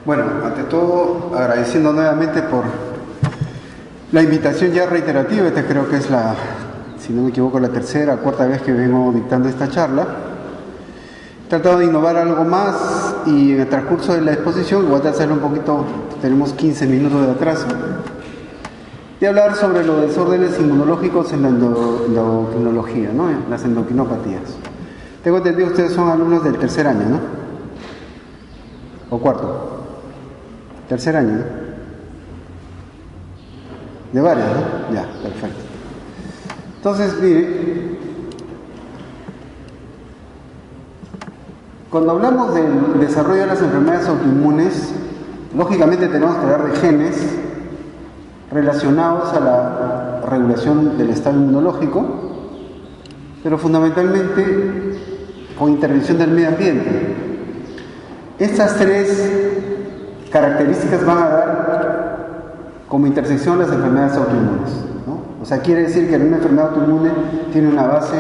Bueno, ante todo, agradeciendo nuevamente por la invitación ya reiterativa. Esta creo que es si no me equivoco, la tercera o cuarta vez que vengo dictando esta charla. He tratado de innovar algo más y en el transcurso de la exposición, voy a hacerlo un poquito, tenemos 15 minutos de atraso, de hablar sobre los desórdenes inmunológicos en la endocrinología, ¿no? En las endocrinopatías. Tengo entendido que ustedes son alumnos del tercer año, ¿no? ¿O cuarto? Tercer año, ¿no? De varios, ¿no? Ya, perfecto. Entonces, mire, cuando hablamos del desarrollo de las enfermedades autoinmunes, lógicamente tenemos que hablar de genes relacionados a la regulación del estado inmunológico, pero fundamentalmente con intervención del medio ambiente. Estas tres características van a dar como intersección las enfermedades autoinmunes, ¿no? O sea, quiere decir que una enfermedad autoinmune tiene una base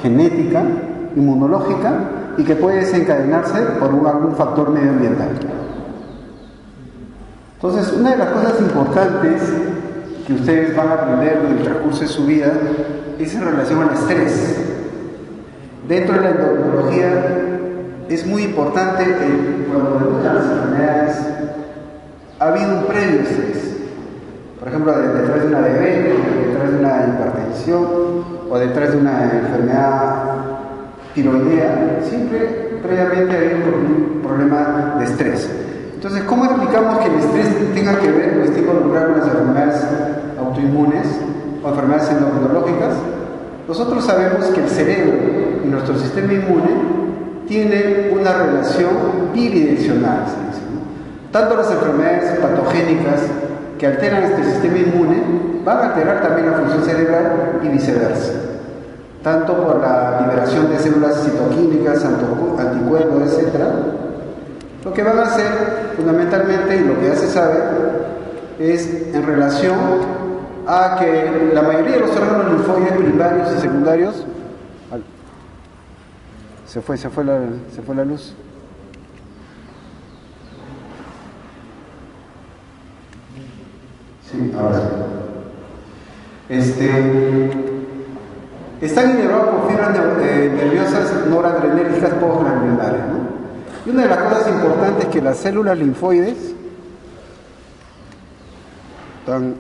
genética, inmunológica, y que puede desencadenarse por algún factor medioambiental. Entonces, una de las cosas importantes que ustedes van a aprender en el transcurso de su vida es en relación al estrés. Dentro de la endocrinología es muy importante cuando debutan las enfermedades, ha habido un previo estrés. Por ejemplo, detrás de una diabetes, detrás de una hipertensión o detrás de una enfermedad tiroidea, siempre previamente hay un problema de estrés. Entonces, ¿cómo explicamos que el estrés tenga que ver o esté involucrado con las enfermedades autoinmunes o enfermedades endocrinológicas? Nosotros sabemos que el cerebro y nuestro sistema inmune tiene una relación bidireccional, se dice, ¿no? Tanto las enfermedades patogénicas que alteran este sistema inmune van a alterar también la función cerebral y viceversa, tanto por la liberación de células citoquímicas, anticuerpos, etc. Lo que van a hacer fundamentalmente, y lo que ya se sabe, es en relación a que la mayoría de los órganos linfoides primarios y secundarios. Se fue la luz. Sí, ahora sí. Están inervados por fibras nerviosas noradrenérgicas postganglionares, ¿no? Y una de las cosas importantes es que las células linfoides están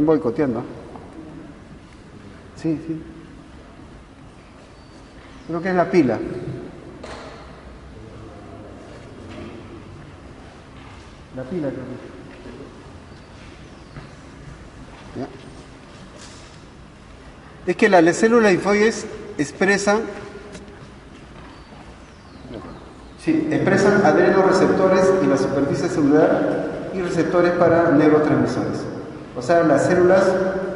boicoteando. Sí. Creo que es la pila. La pila, creo que. ¿Ya? Es que las células linfoides expresan adrenoreceptores en la superficie celular y receptores para neurotransmisores. O sea, las células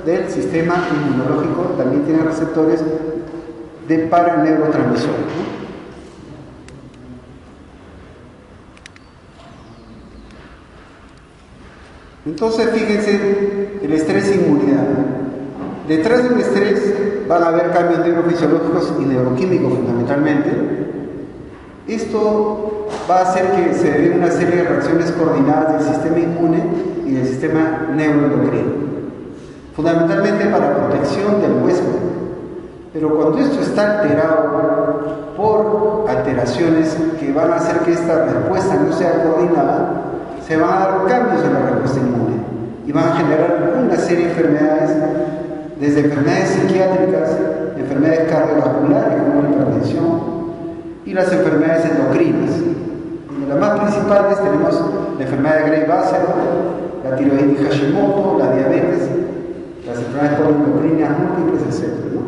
del sistema inmunológico también tienen receptores para neurotransmisores, ¿no? Entonces, fíjense, el estrés e inmunidad. Detrás de un estrés van a haber cambios neurofisiológicos y neuroquímicos fundamentalmente. Esto va a hacer que se den una serie de reacciones coordinadas del sistema inmune y del sistema neuroendocrino, fundamentalmente para protección del huésped. Pero cuando esto está alterado por alteraciones que van a hacer que esta respuesta no sea coordinada, se van a dar cambios en la respuesta inmune y van a generar una serie de enfermedades, desde enfermedades psiquiátricas, enfermedades cardiovasculares como la hipertensión y las enfermedades endocrinas. Entre las más principales tenemos la enfermedad de Gray-Basser, la tiroiditis Hashimoto, la diabetes, las enfermedades polioendocrinas múltiples, etc., ¿no?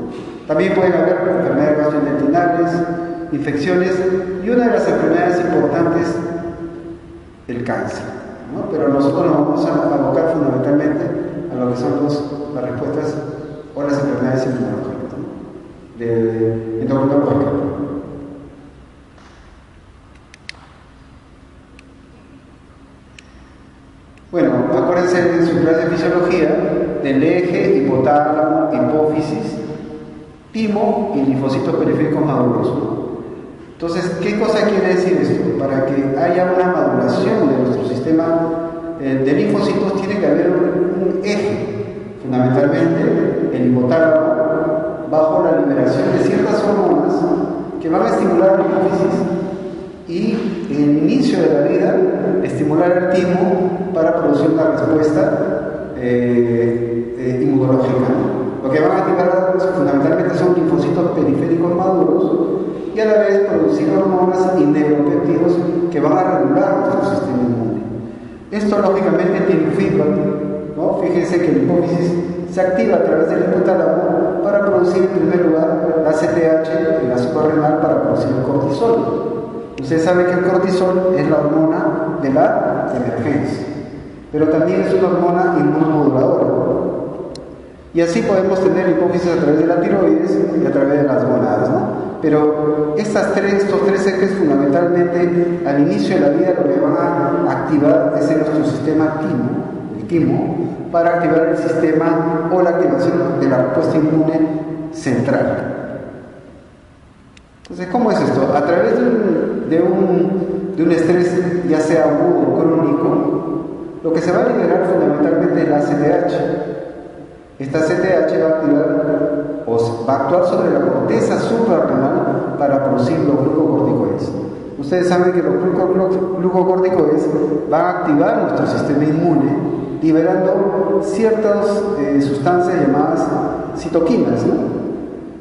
También pueden haber enfermedades gastrointestinales, infecciones y una de las enfermedades importantes, el cáncer, ¿no? Pero nosotros nos vamos a abocar fundamentalmente a lo que son las respuestas o las enfermedades inmunológicas, ¿no? Endocrinológicas. Bueno, acuérdense de su clase de fisiología del eje hipotálamo, hipófisis, timo y linfocitos periféricos maduros, ¿no? Entonces, ¿qué cosa quiere decir esto? Para que haya una maduración de nuestro sistema de linfocitos tiene que haber un eje, fundamentalmente el hipotálamo, bajo la liberación de ciertas hormonas que van a estimular la hipófisis y en el inicio de la vida estimular el timo para producir una respuesta inmunológica. Lo que van a activar fundamentalmente son linfocitos periféricos maduros y a la vez producir hormonas y neuropéptidos que van a regular nuestro sistema inmune. Esto lógicamente tiene un feedback, ¿no? Fíjense que la hipófisis se activa a través del hipotálamo para producir en primer lugar la ACTH en la suprarrenal para producir el cortisol. Usted sabe que el cortisol es la hormona de la emergencia, pero también es una hormona inmunomoduladora. Y así podemos tener hipófisis a través de la tiroides y a través de las gonadas, ¿no? Pero estos tres ejes fundamentalmente al inicio de la vida lo que van a activar es nuestro sistema el timo, para activar el sistema o la activación de la respuesta inmune central. Entonces, ¿cómo es esto? A través de un estrés, ya sea agudo o crónico, lo que se va a liberar fundamentalmente es la ACTH. Esta ACTH va a activar o va a actuar sobre la corteza suprarrenal para producir los glucocorticoides. Ustedes saben que los glucocorticoides van a activar nuestro sistema inmune liberando ciertas sustancias llamadas citoquinas, ¿no?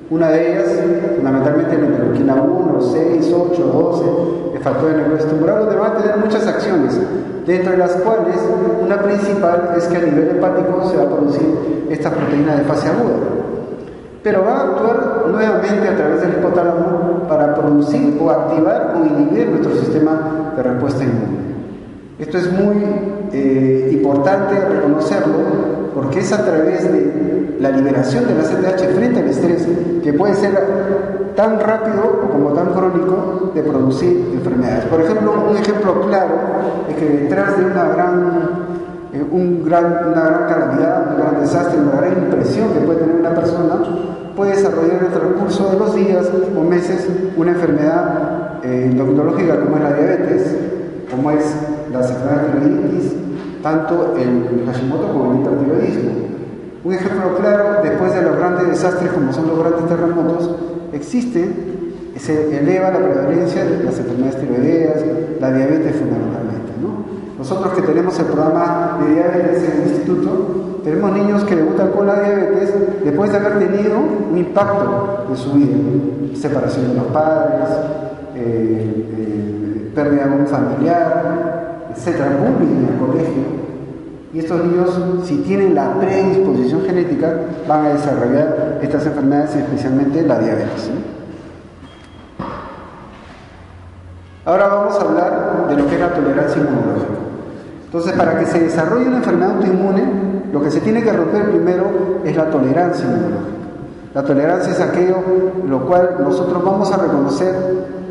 Una de ellas, fundamentalmente la interleuquina 1, 6, 8, 12, el factor de necrosis tumoral, donde van a tener muchas acciones, dentro de las cuales una principal es que a nivel hepático se va a producir esta proteína de fase aguda. Pero va a actuar nuevamente a través del hipotálamo para producir o activar o inhibir nuestro sistema de respuesta inmune. Esto es muy importante reconocerlo porque es a través de la liberación de la ACTH frente al estrés que puede ser tan rápido o como tan crónico de producir enfermedades. Por ejemplo, un ejemplo claro es que detrás de una gran calamidad, un gran desastre, una gran impresión que puede tener una persona, puede desarrollar en el transcurso de los días o meses una enfermedad endocrinológica como es la diabetes, como es las enfermedades de tiroiditis, tanto el Hashimoto como el hipertiroidismo. Un ejemplo claro, después de los grandes desastres como son los grandes terremotos, se eleva la prevalencia de las enfermedades tiroideas, la diabetes fundamentalmente, ¿no? Nosotros que tenemos el programa de diabetes en el instituto, tenemos niños que debutan con la diabetes después de haber tenido un impacto en su vida, separación de los padres, pérdida de un familiar, etcétera, bullying en el colegio. Y estos niños, si tienen la predisposición genética, van a desarrollar estas enfermedades, especialmente la diabetes, ¿sí? Ahora vamos a hablar de lo que es la tolerancia inmunológica. Entonces, para que se desarrolle una enfermedad autoinmune, lo que se tiene que romper primero es la tolerancia inmunológica. La tolerancia es aquello lo cual nosotros vamos a reconocer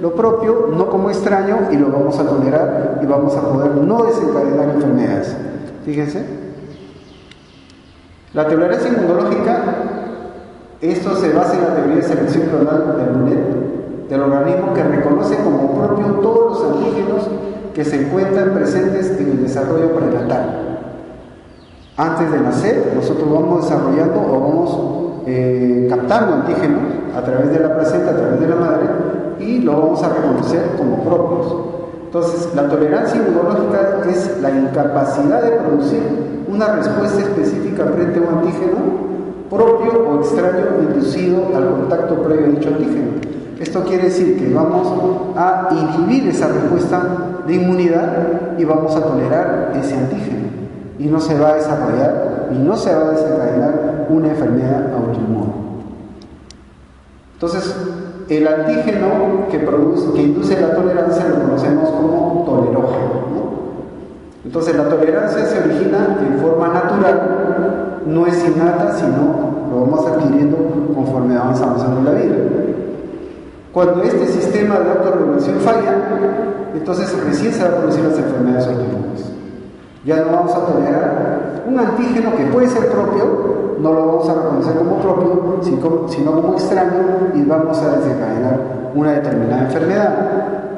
lo propio, no como extraño, y lo vamos a tolerar y vamos a poder no desencadenar enfermedades. Fíjense. La tolerancia inmunológica, esto se basa en la teoría de selección clonal del Brunet, del organismo que reconoce como propio todos los antígenos que se encuentran presentes en el desarrollo prenatal. Antes de nacer, nosotros vamos desarrollando o vamos captando antígenos a través de la placenta, a través de la madre, y lo vamos a reconocer como propios. Entonces, la tolerancia inmunológica es la incapacidad de producir una respuesta específica frente a un antígeno propio o extraño inducido al contacto previo a dicho antígeno. Esto quiere decir que vamos a inhibir esa respuesta de inmunidad y vamos a tolerar ese antígeno. Y no se va a desarrollar y no se va a desencadenar una enfermedad autoinmune. Entonces, el antígeno que induce la tolerancia lo conocemos como tolerógeno, ¿no? Entonces, la tolerancia se origina en forma natural, no es innata, sino lo vamos adquiriendo conforme vamos avanzando en la vida. Cuando este sistema de autorregulación falla, entonces recién se van a producir las enfermedades autoinmunes. Ya no vamos a tolerar un antígeno que puede ser propio, no lo vamos a reconocer como propio, sino como extraño, y vamos a desencadenar una determinada enfermedad.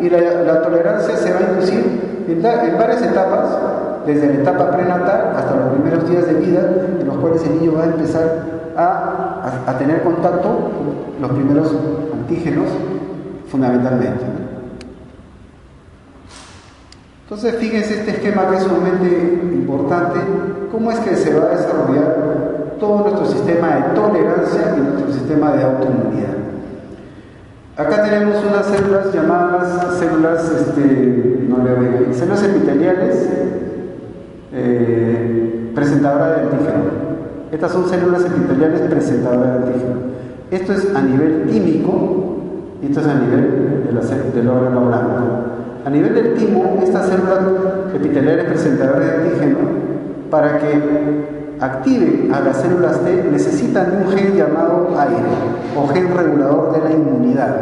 Y la tolerancia se va a inducir en varias etapas, desde la etapa prenatal hasta los primeros días de vida, en los cuales el niño va a empezar a tener contacto con los primeros antígenos, fundamentalmente. Entonces, fíjense este esquema que es sumamente importante, cómo es que se va a desarrollar todo nuestro sistema de tolerancia y nuestro sistema de autoinmunidad. Acá tenemos unas células llamadas células epiteliales presentadoras de antígeno. Estas son células epiteliales presentadoras de antígeno. Esto es a nivel químico y esto es a nivel del órgano blanco. A nivel del timo, estas células epiteliales presentadoras de antígeno, para que activen a las células T, necesitan de un gen llamado AIRE, o gen regulador de la inmunidad.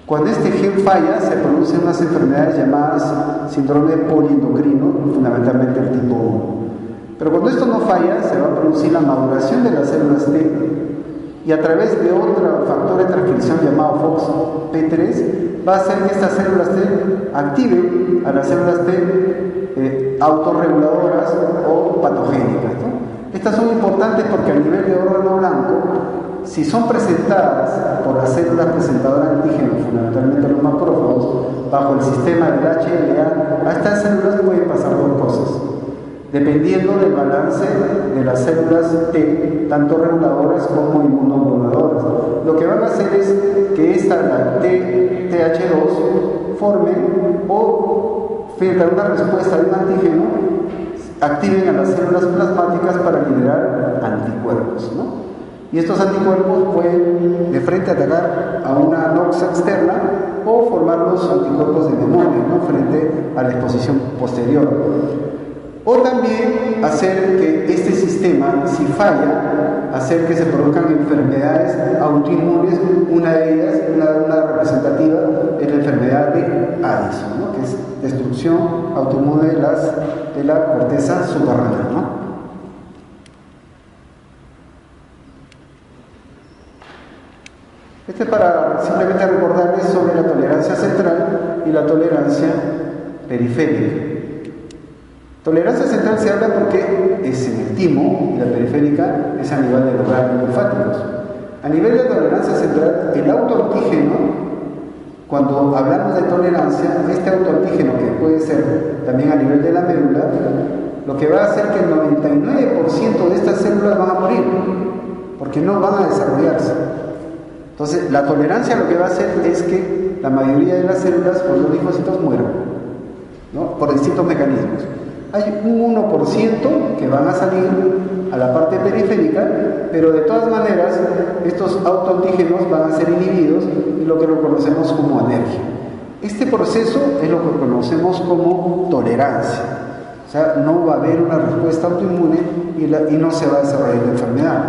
Cuando este gen falla, se producen unas enfermedades llamadas síndrome poliendocrino, fundamentalmente el tipo 1. Pero cuando esto no falla, se va a producir la maduración de las células T, y a través de otro factor de transcripción llamado FOXP3, va a hacer que estas células T activen a las células T autorreguladoras o patogénicas, ¿no? Estas son importantes porque a nivel de órgano blanco, si son presentadas por las células presentadoras de antígenos, fundamentalmente los macrófagos, bajo el sistema del HLA, a estas células pueden pasar dos cosas, dependiendo del balance de las células T, tanto reguladoras como inmunomoduladoras. Lo que van a hacer es que la TH2 forme o, frente a una respuesta de un antígeno, activen a las células plasmáticas para liberar anticuerpos, ¿no? Y estos anticuerpos pueden de frente atacar a una noxa externa o formar los anticuerpos de memoria, ¿no?, frente a la exposición posterior. O también hacer que este sistema, si falla, hacer que se produzcan enfermedades autoinmunes. Una de ellas, una representativa, es la enfermedad de Addison, ¿no?, que es destrucción autoinmune de la corteza suprarrenal, ¿no? Este es para simplemente recordarles sobre la tolerancia central y la tolerancia periférica. Tolerancia central se habla porque es en el timo y la periférica es a nivel de los ganglios linfáticos. A nivel de tolerancia central, el autoantígeno, cuando hablamos de tolerancia, este autoantígeno, que puede ser también a nivel de la médula, lo que va a hacer que el 99% de estas células van a morir, porque no van a desarrollarse. Entonces, la tolerancia lo que va a hacer es que la mayoría de las células, con los linfocitos, mueran, ¿no?, por distintos mecanismos. Hay un 1% que van a salir a la parte periférica, pero de todas maneras estos autoantígenos van a ser inhibidos y lo que lo conocemos como alergia. Este proceso es lo que conocemos como tolerancia. O sea, no va a haber una respuesta autoinmune y no se va a desarrollar la enfermedad.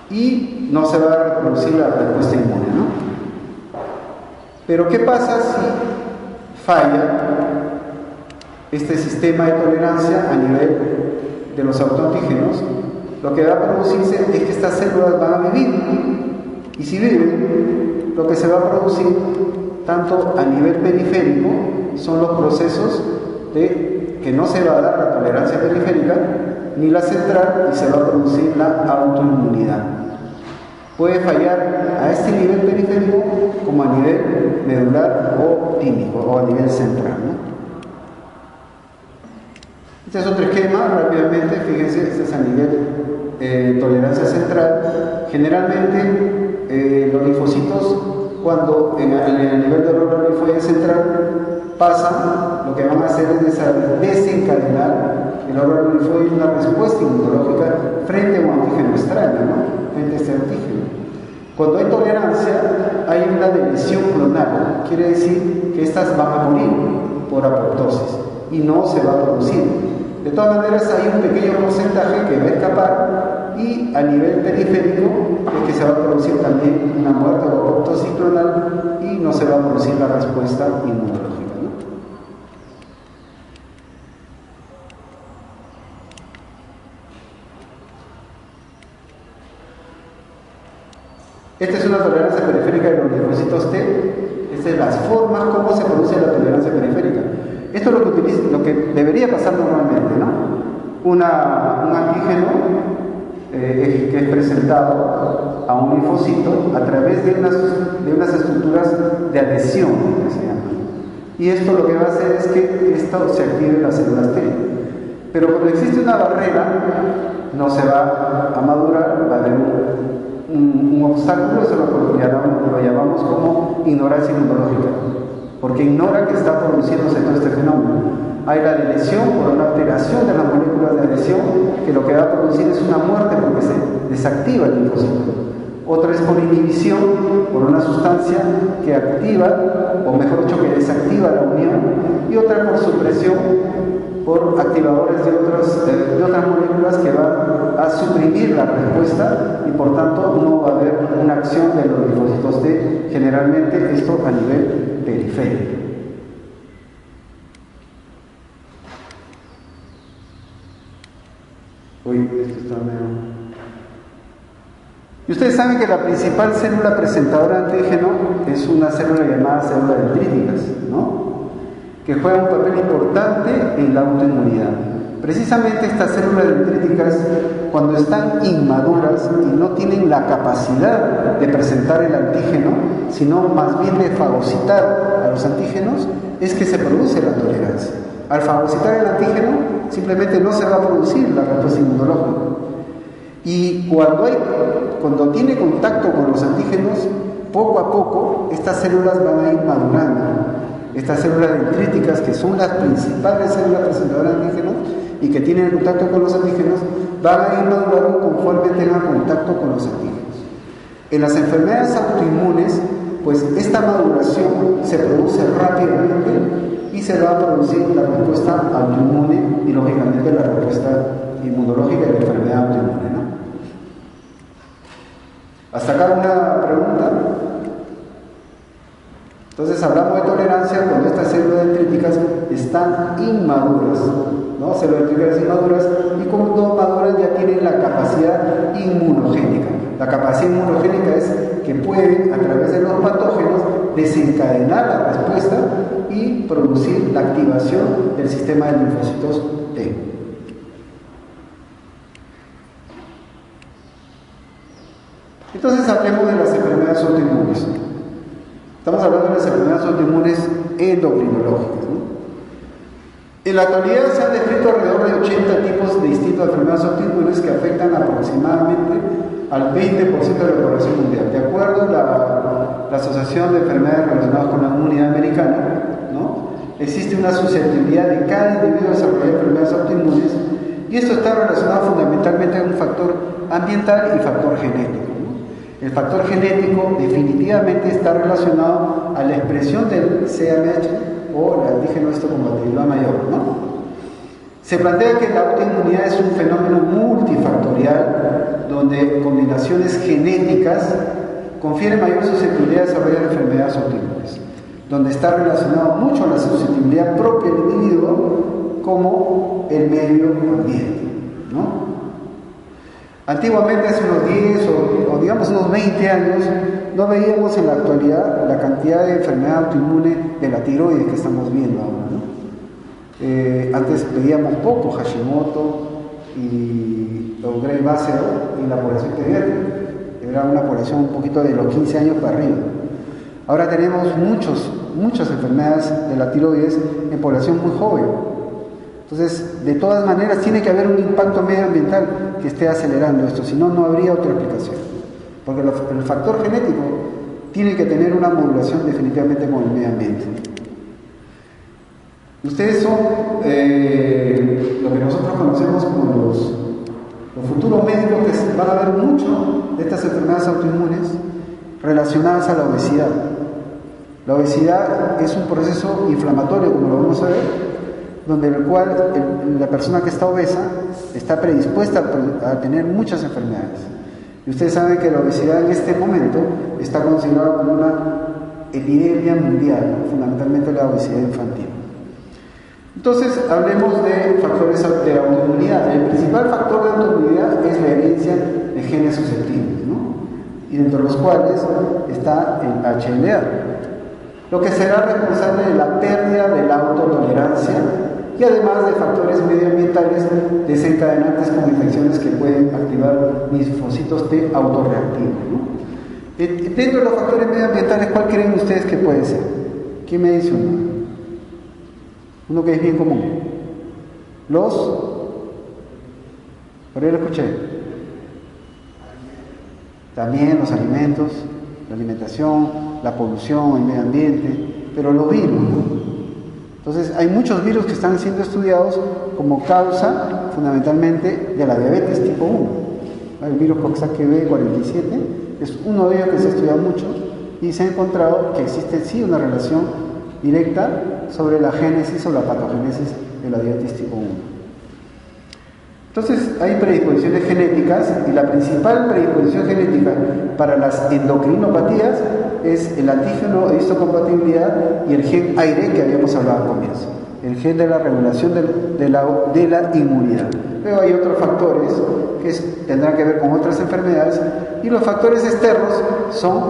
Y no se va a reproducir la respuesta inmune, ¿no? Pero ¿qué pasa si falla este sistema de tolerancia a nivel de los autoantígenos? Lo que va a producirse es que estas células van a vivir, y si viven, lo que se va a producir tanto a nivel periférico son los procesos de que no se va a dar la tolerancia periférica ni la central, y se va a producir la autoinmunidad. Puede fallar a este nivel periférico como a nivel medular o tímico, o a nivel central, ¿no? Este es otro esquema, rápidamente, fíjense, este es a nivel tolerancia central. Generalmente los linfocitos, cuando en el nivel del órgano linfóide central pasan, lo que van a hacer es desencadenar el órgano linfóide una respuesta inmunológica frente a un antígeno extraño, ¿no?, frente a este antígeno. Cuando hay tolerancia, hay una lesión clonal, quiere decir que estas van a morir por apoptosis y no se va a producir. De todas maneras, hay un pequeño porcentaje que va a escapar, y a nivel periférico es que se va a producir también una muerte o apoptosis clonal y no se va a producir la respuesta inmunológica, ¿no? Esta es una tolerancia periférica de los linfocitos T. Estas son las formas como se produce la tolerancia periférica. Esto es lo que debería pasar normalmente, ¿no? Un antígeno que es presentado a un linfocito a través de unas estructuras de adhesión, que se llama. Y esto lo que va a hacer es que esto se active en las células T. Pero cuando existe una barrera, no se va a madurar, va a haber un obstáculo, eso lo llamamos como ignorancia inmunológica, porque ignora que está produciéndose todo este fenómeno. Hay la adhesión por una alteración de las moléculas de adhesión, que lo que va a producir es una muerte porque se desactiva el linfocito. Otra es por inhibición, por una sustancia que activa, o mejor dicho, que desactiva la unión, y otra por supresión, por activadores de otras moléculas que van a suprimir la respuesta y por tanto no va a haber una acción de los linfocitos T, generalmente esto a nivel periférico. Esto está medio... Y ustedes saben que la principal célula presentadora de antígeno es una célula llamada célula dendríticas, ¿no? Que juega un papel importante en la autoinmunidad. Precisamente estas células dendríticas, cuando están inmaduras y no tienen la capacidad de presentar el antígeno, sino más bien de fagocitar a los antígenos, es que se produce la tolerancia. Al fagocitar el antígeno, simplemente no se va a producir la respuesta inmunológica. Y cuando tiene contacto con los antígenos, poco a poco estas células van a ir madurando. Estas células dendríticas, que son las principales células presentadoras de antígenos y que tienen contacto con los antígenos, van a ir madurando conforme tengan contacto con los antígenos. En las enfermedades autoinmunes, pues esta maduración se produce rápidamente y se va a producir la respuesta autoinmune y lógicamente la respuesta inmunológica de la enfermedad autoinmune, ¿no? ¿Hasta acá una pregunta? Entonces hablamos de tolerancia cuando estas células dendríticas están inmaduras, ¿no? Células dendríticas inmaduras, y cuando maduran ya tienen la capacidad inmunogénica. La capacidad inmunogénica es que pueden, a través de los patógenos, desencadenar la respuesta y producir la activación del sistema de linfocitos T. Entonces hablemos de las enfermedades autoinmunes. Estamos hablando de las enfermedades autoinmunes endocrinológicas, ¿no? En la actualidad se han descrito alrededor de 80 tipos distintos de enfermedades autoinmunes que afectan aproximadamente al 20% de la población mundial. De acuerdo a la Asociación de Enfermedades Relacionadas con la Inmunidad Americana, ¿no? Existe una susceptibilidad de cada individuo a desarrollar enfermedades autoinmunes, y esto está relacionado fundamentalmente con un factor ambiental y factor genético. El factor genético definitivamente está relacionado a la expresión del CAMH o el antígeno histocompatibilidad mayor, ¿no? Se plantea que la autoinmunidad es un fenómeno multifactorial donde combinaciones genéticas confieren mayor susceptibilidad a desarrollar enfermedades autoinmunes, donde está relacionado mucho la susceptibilidad propia del individuo como el medio ambiente, ¿no? Antiguamente, hace unos 10 o digamos unos 20 años, no veíamos en la actualidad la cantidad de enfermedad autoinmune de la tiroides que estamos viendo ahora, ¿no? Antes veíamos poco Hashimoto o Gray-Basser en la población pediátrica. Era una población un poquito de los 15 años para arriba. Ahora tenemos muchas enfermedades de la tiroides en población muy joven. Entonces, de todas maneras, tiene que haber un impacto medioambiental que esté acelerando esto, si no, no habría otra explicación. Porque el factor genético tiene que tener una modulación definitivamente con el medio ambiente. Ustedes son lo que nosotros conocemos como los futuros médicos, que van a ver mucho de estas enfermedades autoinmunes relacionadas a la obesidad. La obesidad es un proceso inflamatorio, como lo vamos a ver, donde el cual la persona que está obesa está predispuesta a tener muchas enfermedades. Y ustedes saben que la obesidad en este momento está considerada como una epidemia mundial, fundamentalmente la obesidad infantil. Entonces, hablemos de factores de autoinmunidad. El principal factor de autoinmunidad es la herencia de genes susceptibles, ¿no? y dentro de los cuales está el HLA, lo que será responsable de la pérdida de la autotolerancia y además de factores medioambientales desencadenantes como infecciones que pueden activar linfocitos T autorreactivos, ¿no? Dentro de los factores medioambientales, ¿cuál creen ustedes que puede ser? ¿Quién me dice uno? Uno que es bien común. Por ahí lo escuché. También los alimentos, la alimentación, la polución, el medio ambiente, pero los virus, ¿no? Entonces, hay muchos virus que están siendo estudiados como causa, fundamentalmente, de la diabetes tipo 1. El virus Coxsackie-B47 es uno de ellos que se ha estudiado mucho y se ha encontrado que existe sí una relación directa sobre la génesis o la patogénesis de la diabetes tipo 1. Entonces, hay predisposiciones genéticas y la principal predisposición genética para las endocrinopatías es el antígeno de histocompatibilidad y el gen aire que habíamos hablado al comienzo, el gen de la regulación de la inmunidad. Luego hay otros factores que tendrán que ver con otras enfermedades y los factores externos son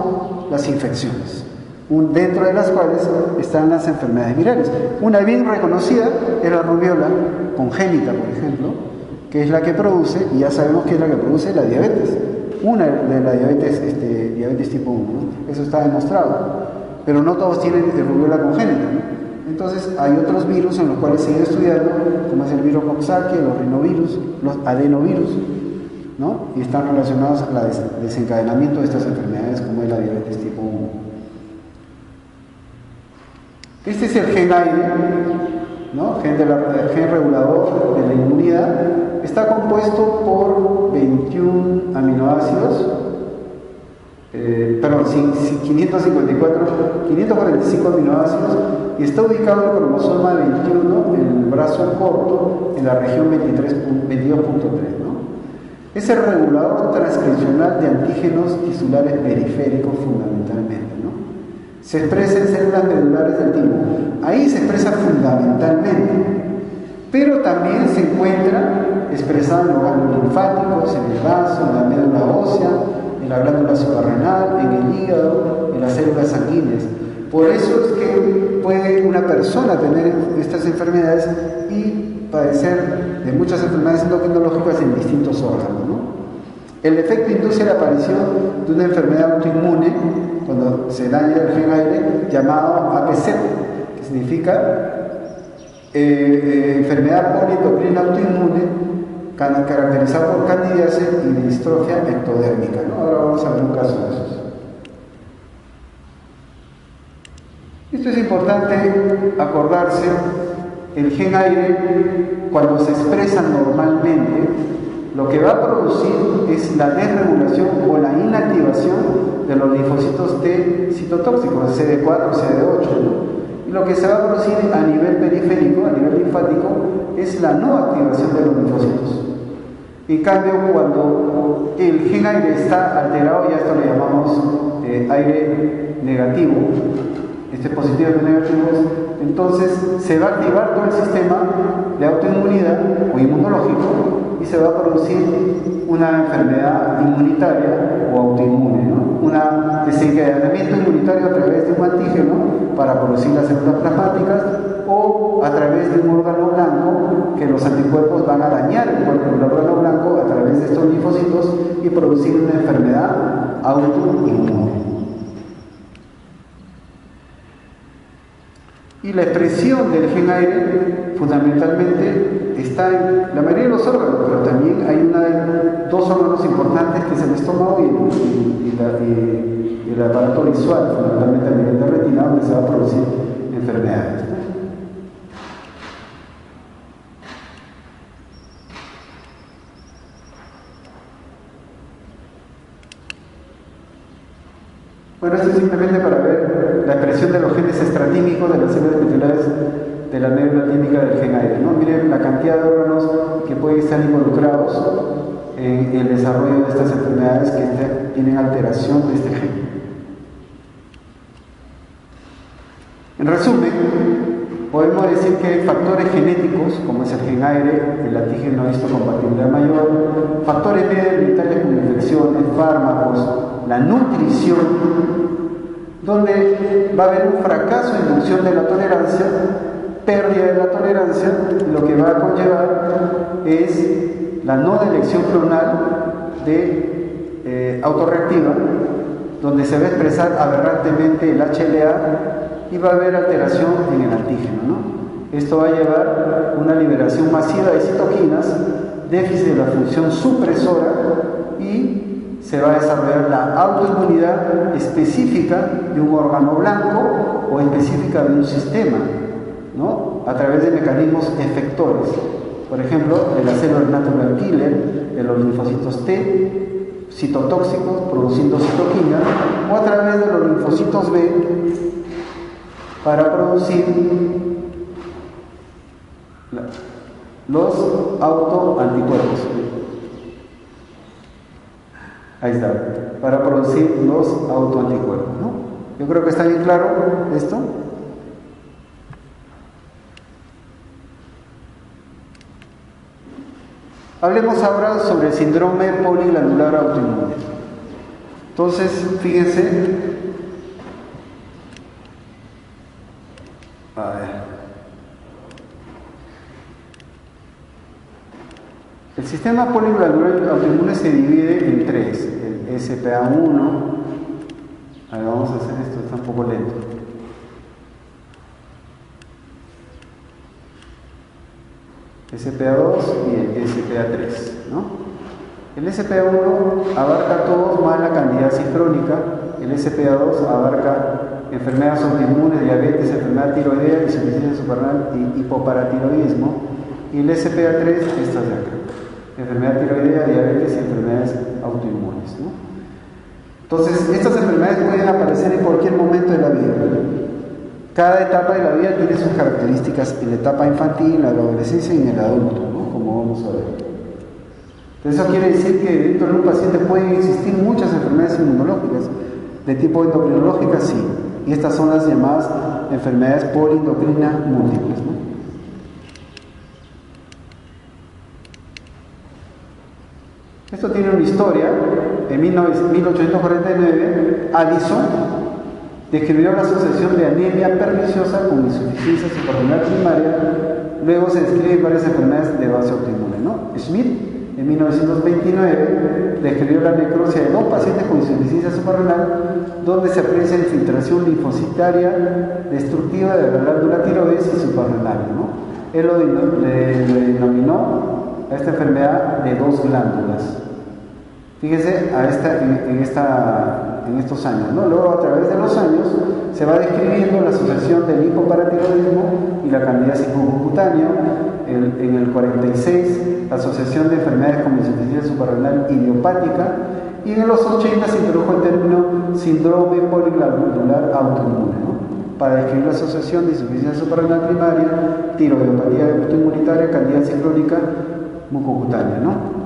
las infecciones, dentro de las cuales están las enfermedades virales. Una bien reconocida es la rubiola congénita, por ejemplo, que es la que produce, y ya sabemos que es la que produce la diabetes, una de la diabetes tipo 1, ¿no? Eso está demostrado, pero no todos tienen rubiola congénita, ¿no? Entonces hay otros virus en los cuales se sigue estudiando, como es el virus Coxsackie, los rinovirus, los adenovirus, ¿no? Y están relacionados al desencadenamiento de estas enfermedades como es la diabetes tipo 1. Este es el gen aire, ¿no? Gen regulador de la inmunidad. Está compuesto por 21 aminoácidos, 545 aminoácidos, y está ubicado el cromosoma 21 en el brazo corto, en la región 22.3, ¿no? Es el regulador transcripcional de antígenos tisulares periféricos fundamentalmente, ¿no? Se expresa en células medulares del timo. Ahí se expresa fundamentalmente, pero también se encuentra expresado en los ganglios linfáticos, en el vaso, en la médula ósea, en la glándula suprarrenal, en el hígado, en las células sanguíneas. Por eso es que puede una persona tener estas enfermedades y padecer de muchas enfermedades endocrinológicas en distintos órganos, ¿no? El efecto induce la aparición de una enfermedad autoinmune cuando se daña el gen aire llamado APC, que significa enfermedad poliendocrina autoinmune caracterizada por candidiasis y distrofia ectodérmica, ¿no? Ahora vamos a ver un caso de esos. Esto es importante acordarse. El gen aire, cuando se expresa normalmente, lo que va a producir es la desregulación o la inactivación de los linfocitos T citotóxicos, CD4, CD8, ¿no? Y lo que se va a producir a nivel periférico, a nivel linfático, es la no activación de los linfocitos. En cambio, cuando el gen aire está alterado, ya esto le llamamos aire negativo, positivo y negativo, entonces se va a activar todo el sistema de autoinmunidad o inmunológico y se va a producir una enfermedad inmunitaria o autoinmune, ¿no? Un desencadenamiento inmunitario a través de un antígeno para producir las células plasmáticas o a través de un órgano blanco que los anticuerpos van a dañar el órgano blanco a través de estos linfocitos y producir una enfermedad autoinmune. Y la expresión del gen aire fundamentalmente está en la mayoría de los órganos, pero también hay dos órganos importantes que es el estómago y el aparato visual, fundamentalmente a nivel de retina, donde se va a producir enfermedades. Bueno, esto es simplemente para ver la expresión de los genes estratímicos de las células epiteliales de la médula típica del gen aire, ¿no? Miren la cantidad de órganos que pueden estar involucrados en el desarrollo de estas enfermedades que tienen alteración de este gen. En resumen, podemos decir que hay factores genéticos, como es el gen aire, el antígeno histocompatibilidad mayor, factores medioambientales como infecciones, fármacos, la nutrición, donde va a haber un fracaso en función de la tolerancia, pérdida de la tolerancia, y lo que va a conllevar es la no elección clonal de autorreactiva, donde se va a expresar aberrantemente el HLA y va a haber alteración en el antígeno, ¿no? Esto va a llevar una liberación masiva de citoquinas, déficit de la función supresora y se va a desarrollar la autoinmunidad específica de un órgano blanco o específica de un sistema, ¿no? A través de mecanismos efectores, por ejemplo, de la célula natural killer, de los linfocitos T, citotóxicos produciendo citoquina, o a través de los linfocitos B para producir los autoanticuerpos. Ahí está, para producir los autoanticuerpos, ¿no? Yo creo que está bien claro esto. Hablemos ahora sobre el síndrome poliglandular autoinmune. Entonces, fíjense. A ver. El sistema poliglandular autoinmune se divide en tres. El SPA1. A ver, vamos a hacer esto, está un poco lento. SPA2 y el SPA3, ¿no? El SPA1 abarca todo más la candidiasis crónica, el SPA2 abarca enfermedades autoinmunes, diabetes, enfermedad tiroidea, insuficiencia suprarrenal y hipoparatiroidismo, y el SPA3, estas de acá, enfermedad tiroidea, diabetes y enfermedades autoinmunes, ¿no? Entonces, estas enfermedades pueden aparecer en cualquier momento de la vida. Cada etapa de la vida tiene sus características en la etapa infantil, en la adolescencia y en el adulto, ¿no? Como vamos a ver. Entonces, eso quiere decir que dentro de un paciente pueden existir muchas enfermedades inmunológicas. De tipo endocrinológica, sí. Y estas son las llamadas enfermedades polendocrinas múltiples, ¿no? Esto tiene una historia. En 1849, Addison describió la asociación de anemia perniciosa con insuficiencia suprarrenal primaria. Luego se describen varias enfermedades de base autoinmune, ¿no? Schmidt, en 1929, describió la necrosia de 2 pacientes con insuficiencia suprarrenal, donde se aprecia infiltración linfocitaria destructiva de la glándula tiroides y suprarrenal, ¿no? Él lo denominó a esta enfermedad de 2 glándulas. Fíjese en estos años, ¿no? Luego, a través de los años, se va describiendo la asociación del hipoparatiroidismo y la candidiasis cutánea. En el 46, la asociación de enfermedades como insuficiencia suprarrenal idiopática, y en los 80 se introdujo el término síndrome poliglandular autoinmune, ¿no? Para describir la asociación de insuficiencia suprarrenal primaria, tiroidopatía autoinmunitaria, candidiasis crónica mucocutánea, ¿no?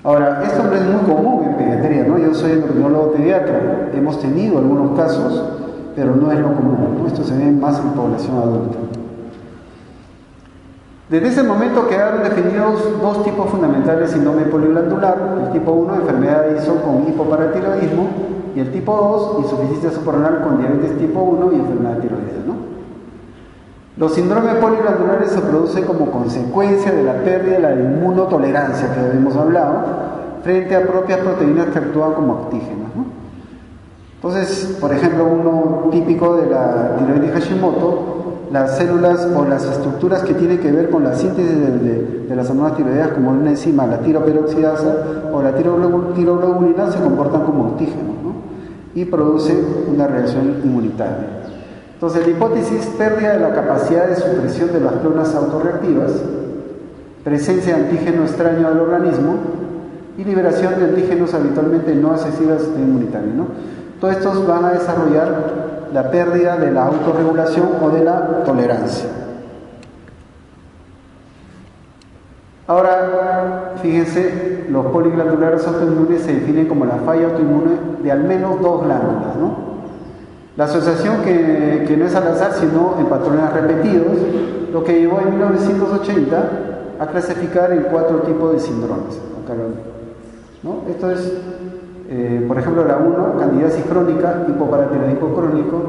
Ahora, esto no es muy común en pediatría, ¿no? Yo soy endocrinólogo pediatra, hemos tenido algunos casos, pero no es lo común, ¿no? Esto se ve más en población adulta. Desde ese momento quedaron definidos 2 tipos fundamentales de síndrome poliglandular: el tipo 1, enfermedad de Addison con hipoparatiroidismo, y el tipo 2, insuficiencia suprarrenal con diabetes tipo 1 y enfermedad tiroidea, ¿no? Los síndromes poliglandulares se producen como consecuencia de la pérdida de la inmunotolerancia que habíamos hablado frente a propias proteínas que actúan como antígenos, ¿no? Entonces, por ejemplo, uno típico de la tiroides Hashimoto, las células o las estructuras que tienen que ver con la síntesis de las hormonas tiroideas, como una enzima, la tiroperoxidasa o la tiroglobulina, se comportan como antígenos, ¿no? Y producen una reacción inmunitaria. Entonces, la hipótesis: pérdida de la capacidad de supresión de las clonas autorreactivas, presencia de antígeno extraño al organismo y liberación de antígenos habitualmente no accesibles al sistema inmunitario, ¿no? Todos estos van a desarrollar la pérdida de la autorregulación o de la tolerancia. Ahora, fíjense, los poliglandulares autoinmunes se definen como la falla autoinmune de al menos 2 glándulas, ¿no? La asociación que no es al azar, sino en patrones repetidos, lo que llevó en 1980 a clasificar en 4 tipos de síndromes. Acá ¿no? Esto es, por ejemplo, la 1, candidiasis crónica, hipoparatiroidismo crónico,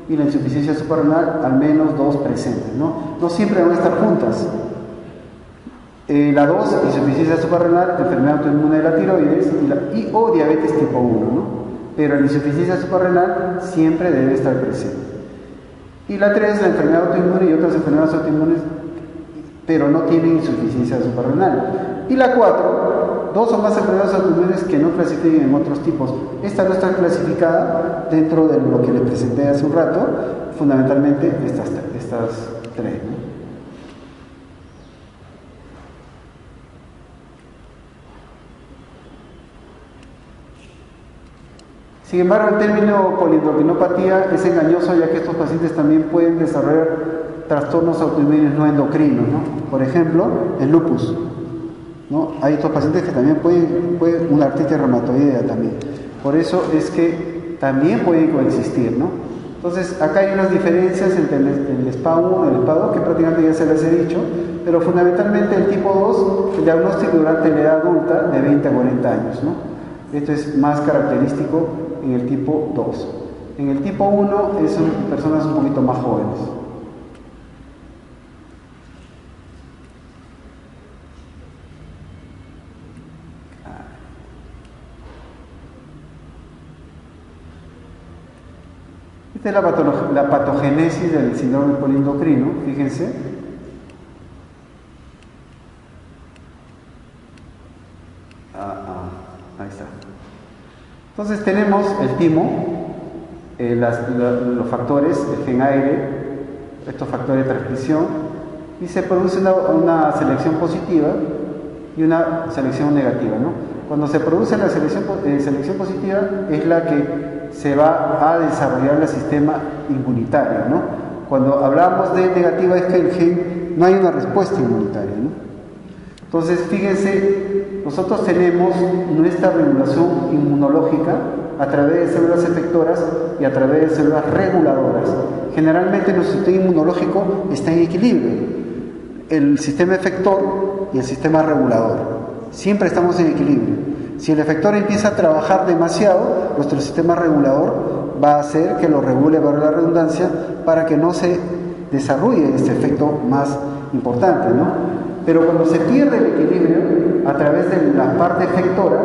y la insuficiencia suprarrenal, al menos 2 presentes, ¿no? No siempre van a estar juntas. La 2, insuficiencia suprarrenal, enfermedad autoinmune de la tiroides o diabetes tipo 1, ¿no? Pero la insuficiencia suprarrenal siempre debe estar presente. Y la 3, la enfermedad autoinmune y otras enfermedades autoinmunes, pero no tienen insuficiencia suprarrenal. Y la 4, 2 o más enfermedades autoinmunes que no clasifiquen en otros tipos. Esta no está clasificada dentro de lo que les presenté hace un rato, fundamentalmente estas 3, ¿no? Sin embargo, el término poliendocrinopatía es engañoso, ya que estos pacientes también pueden desarrollar trastornos autoinmunes no endocrinos, ¿no? Por ejemplo, el lupus, ¿no? Hay estos pacientes que también pueden una artritis reumatoidea también. Por eso es que también pueden coexistir, ¿no? Entonces, acá hay unas diferencias entre el SPA1 y el SPA2, que prácticamente ya se les he dicho, pero fundamentalmente el tipo 2, el diagnóstico durante la edad adulta de 20 a 40 años, ¿no? Esto es más característico en el tipo 2. En el tipo 1 son personas un poquito más jóvenes. Esta es la patogénesis del síndrome poliendocrino, fíjense. Ahí está. Entonces tenemos el timo, los factores, el gen aire, estos factores de transcripción, y se produce una selección positiva y una selección negativa, ¿no? Cuando se produce la selección positiva es la que se va a desarrollar el sistema inmunitario, ¿no? Cuando hablamos de negativa es que el gen no hay una respuesta inmunitaria, ¿no? Entonces, fíjense, nosotros tenemos nuestra regulación inmunológica a través de células efectoras y a través de células reguladoras. Generalmente nuestro sistema inmunológico está en equilibrio, el sistema efector y el sistema regulador. Siempre estamos en equilibrio. Si el efector empieza a trabajar demasiado, nuestro sistema regulador va a hacer que lo regule, para la redundancia, para que no se desarrolle este efecto más importante, ¿no? Pero cuando se pierde el equilibrio a través de la parte efectora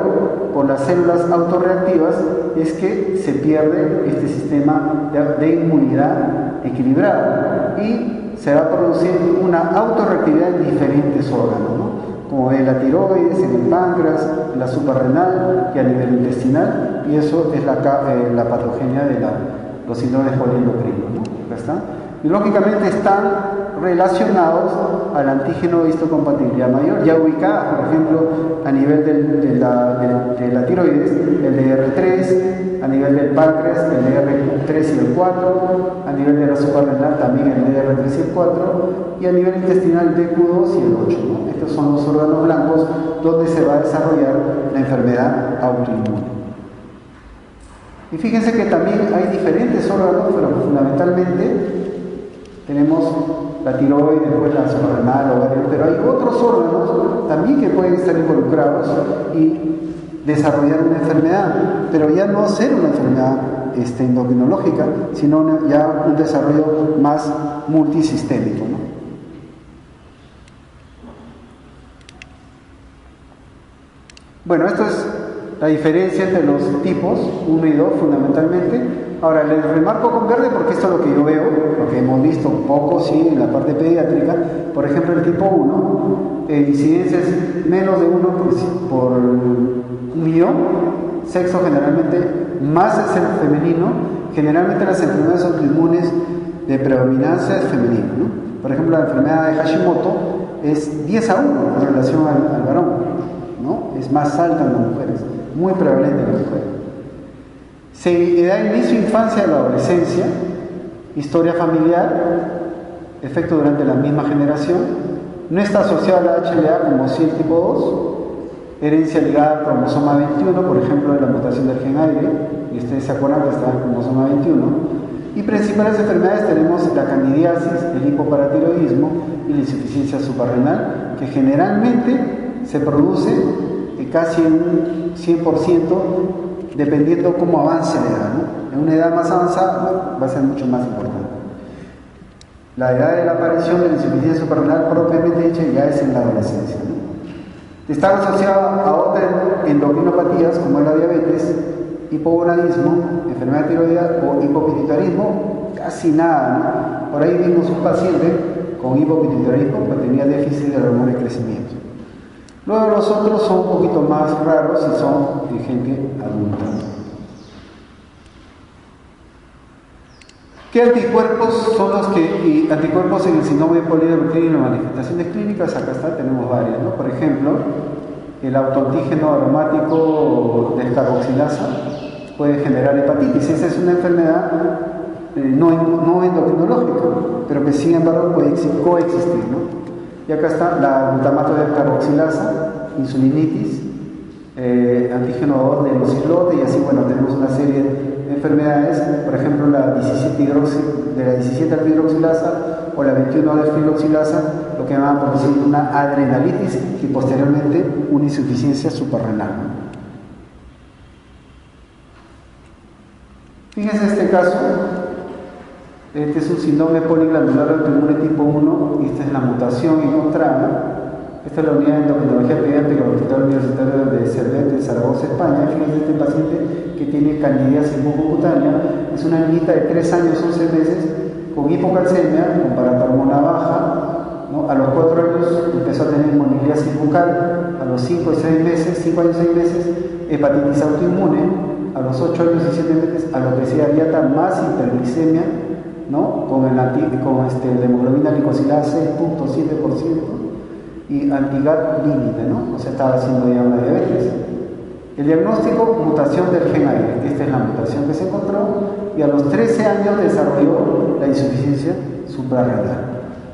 por las células autorreactivas, es que se pierde este sistema de inmunidad equilibrado y se va produciendo una autorreactividad en diferentes órganos, ¿no? Como en la tiroides, en el páncreas, en la suprarrenal y a nivel intestinal, y eso es la patogenia de los síndromes poliendocrinos, ¿no? ¿Ya está? Y lógicamente están relacionados al antígeno de histocompatibilidad mayor, ya ubicadas, por ejemplo, a nivel de la tiroides, el DR3, a nivel del páncreas, el DR3 y el 4, a nivel de la suprarrenal también el DR3 y el 4, y a nivel intestinal el DQ2 y el 8, ¿no? Estos son los órganos blancos donde se va a desarrollar la enfermedad autoinmune. Y fíjense que también hay diferentes órganos, pero fundamentalmente tenemos la tiroides, después la suprarrenal, ovario, pero hay otros órganos también que pueden estar involucrados y desarrollar una enfermedad, pero ya no ser una enfermedad endocrinológica, sino ya un desarrollo más multisistémico, ¿no? Bueno, esto es la diferencia entre los tipos 1 y 2 fundamentalmente. Ahora, les remarco con verde porque esto es lo que yo veo, lo que hemos visto un poco, sí, en la parte pediátrica. Por ejemplo, el tipo 1, incidencia es menos de 1 por 1.000.000, sexo generalmente más es el femenino, generalmente las enfermedades autoinmunes de predominancia es femenino, ¿no? Por ejemplo, la enfermedad de Hashimoto es 10 a 1 en relación al varón, ¿no? Es más alta en las mujeres, muy prevalente en las mujeres. Se da inicio a infancia a la adolescencia, historia familiar, efecto durante la misma generación, no está asociado a la HLA como sí el tipo 2, herencia ligada al cromosoma 21, por ejemplo, de la mutación del gen aire, y ustedes se acuerdan que está en el cromosoma 21, y principales enfermedades tenemos la candidiasis, el hipoparatiroidismo y la insuficiencia suprarrenal, que generalmente se produce casi un 100%, dependiendo cómo avance la edad, ¿no? En una edad más avanzada va a ser mucho más importante. La edad de la aparición de la insuficiencia suprarrenal propiamente dicha ya es en la adolescencia, ¿no? Está asociada a otras endocrinopatías como es la diabetes, hipogonadismo, enfermedad tiroidea o hipopituitarismo, casi nada, ¿no? Por ahí vimos un paciente con hipopituitarismo que tenía déficit de la hormona de crecimiento. Luego los otros son un poquito más raros y son de gente adulta. ¿Qué anticuerpos son los que, anticuerpos en el síndrome de polideuclinia y las manifestaciones clínicas? Acá está, tenemos varias, ¿no? Por ejemplo, el autoantígeno aromático descarboxilasa puede generar hepatitis. Esa es una enfermedad no endocrinológica, pero que sin embargo puede coexistir, ¿no? Y acá está la glutamato de descarboxilasa, insulinitis, antígeno 2 de islote, y así, bueno, tenemos una serie de enfermedades, por ejemplo la 17 alfihidroxilasa o la 21 alfihidroxilasa, lo que van a producir una adrenalitis y posteriormente una insuficiencia suprarrenal. Fíjense este caso. Este es un síndrome poliglandular autoinmune tipo 1 y esta es la mutación encontrada. Esta es la unidad de endocrinología pediátrica del Hospital Universitario de Cervete, de Zaragoza, España. Fíjense este paciente que tiene candidiasis mucocutánea. Es una niñita de 3 años, 11 meses, con hipocalcemia, con paratormona baja, ¿no? A los 4 años empezó a tener moniliasis bucal, a los 5 años y 6 meses, hepatitis autoinmune, a los 8 años y 7 meses, alopecia areata más hiperglicemia, ¿no? Con la hemoglobina glicosilada 6.7% y antigat límite, ¿no? O sea, estaba haciendo ya una diabetes. El diagnóstico, mutación del gen AIRE. Esta es la mutación que se encontró y a los 13 años desarrolló la insuficiencia suprarrenal.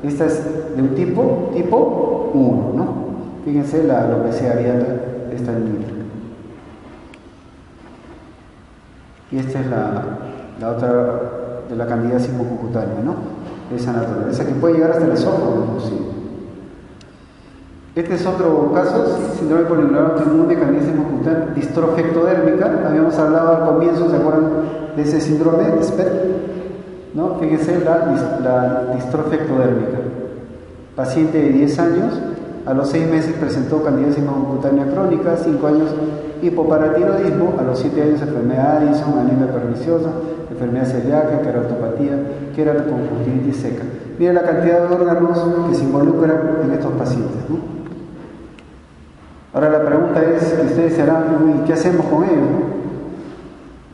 Esta es de un tipo 1, ¿no? Fíjense la alopecia areata de esta niña. Y esta es la otra de la candidiasis mucocutánea, ¿no? Esa naturaleza que puede llegar hasta el esófago, inclusive. Este es otro caso, síndrome poliglandular autoinmune, candidiasis mucocutánea, distrofia ectodérmica. Habíamos hablado al comienzo, ¿se acuerdan de ese síndrome de SPED? ¿No? Fíjense la distrofia ectodérmica. Paciente de 10 años, a los 6 meses presentó candidiasis mucocutánea crónica, 5 años hipoparatiroidismo, a los 7 años enfermedad de Addison, anemia perniciosa, enfermedad celíaca, queratopatía, queratoconjuntivitis seca. Miren la cantidad de órganos que se involucran en estos pacientes, ¿no? Ahora la pregunta es, que ustedes se harán, ¿qué hacemos con ellos, no?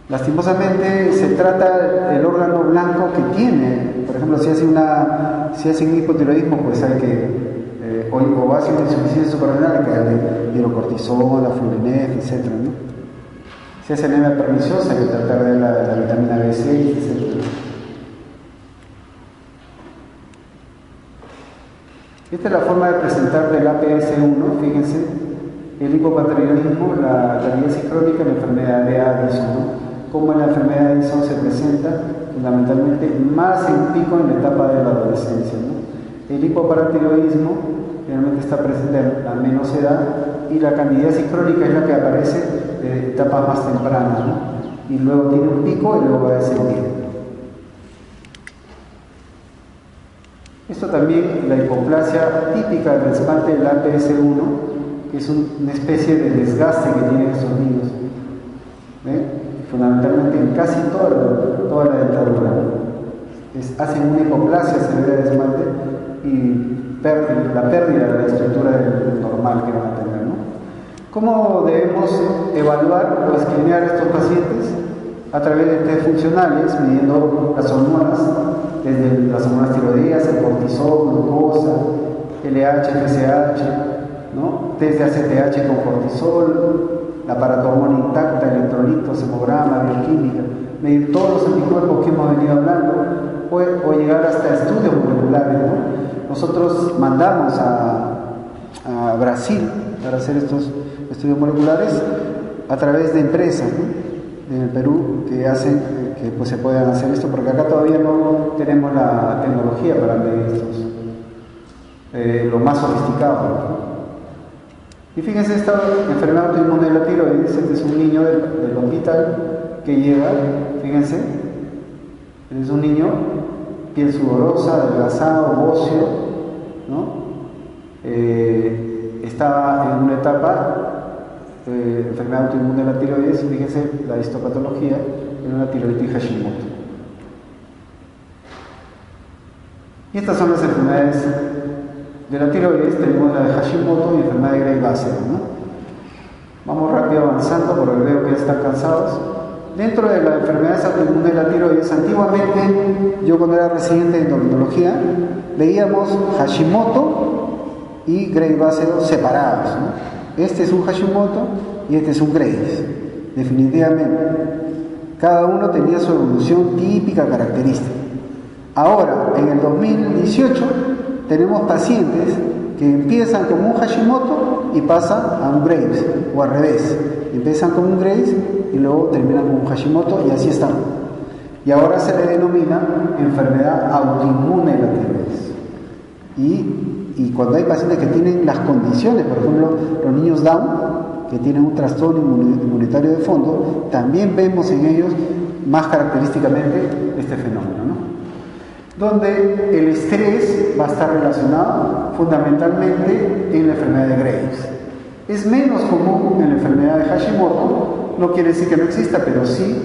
Lastimosamente se trata el órgano blanco que tiene. Por ejemplo, si hace un hipotiroidismo, pues hay que o va a ser una insuficiencia suprarrenal, hay que darle hidrocortisona, fluorinef, etc., ¿no? Si hace anemia perniciosa, hay que tratar de la vitamina B6, etc. Esta es la forma de presentar del APS1, fíjense, el hipoparatinoidismo, la candidiasis crónica y la enfermedad de Addison, ¿no? Como en la enfermedad de Addison se presenta fundamentalmente más en pico en la etapa de la adolescencia, ¿no? El hipoparatiroidismo generalmente está presente a menos edad y la candidiasis crónica es la que aparece de etapas más tempranas, ¿no? Y luego tiene un pico y luego va a descender. Esto también, la hipoplasia típica del trasplante del APS1, que es una especie de desgaste que tienen estos niños, fundamentalmente en casi toda la dentadura. Hacen una hipoplasia severa de esmalte y la pérdida de la estructura normal que van a tener, ¿no? ¿Cómo debemos evaluar o escanear a estos pacientes? A través de test funcionales, midiendo las hormonas, desde las hormonas tiroideas, el cortisol, glucosa, LH, FSH, ¿no? Test de ACTH con cortisol, la paratormona intacta, electrolitos, hemograma, bioquímica, medir todos los anticuerpos que hemos venido hablando, o llegar hasta estudios moleculares, ¿no? Nosotros mandamos a Brasil para hacer estos estudios moleculares a través de empresas, ¿no? En el Perú que hacen que pues, se puedan hacer esto, porque acá todavía no tenemos la tecnología para medir estos, lo más sofisticado, ¿no? Y fíjense esta enfermedad autoinmune de la tiroides. Este es un niño del hospital que llega, fíjense, es un niño, piel sudorosa, adelgazado, óseo, ¿no? Estaba en una etapa enfermedad autoinmune de la tiroides, y fíjense la histopatología en una tiroiditis Hashimoto. Y estas son las enfermedades de la tiroides. Tenemos la de Hashimoto y enfermedad de Graves-Bassett, ¿no? Vamos rápido avanzando porque veo que están cansados. Dentro de las enfermedades autoinmunes de la tiroides, antiguamente, yo cuando era residente de endocrinología, veíamos Hashimoto y Graves-Bassett separados, ¿no? Este es un Hashimoto y este es un Graves, definitivamente. Cada uno tenía su evolución típica, característica. Ahora, en el 2018, tenemos pacientes que empiezan como un Hashimoto y pasan a un Graves, o al revés. Empiezan con un Graves y luego terminan con un Hashimoto, y así están. Y ahora se le denomina enfermedad autoinmune de la tiroides. Y cuando hay pacientes que tienen las condiciones, por ejemplo, los niños Down, que tienen un trastorno inmunitario de fondo, también vemos en ellos más característicamente este fenómeno, ¿no? Donde el estrés va a estar relacionado fundamentalmente en la enfermedad de Graves. Es menos común en la enfermedad de Hashimoto, no quiere decir que no exista, pero sí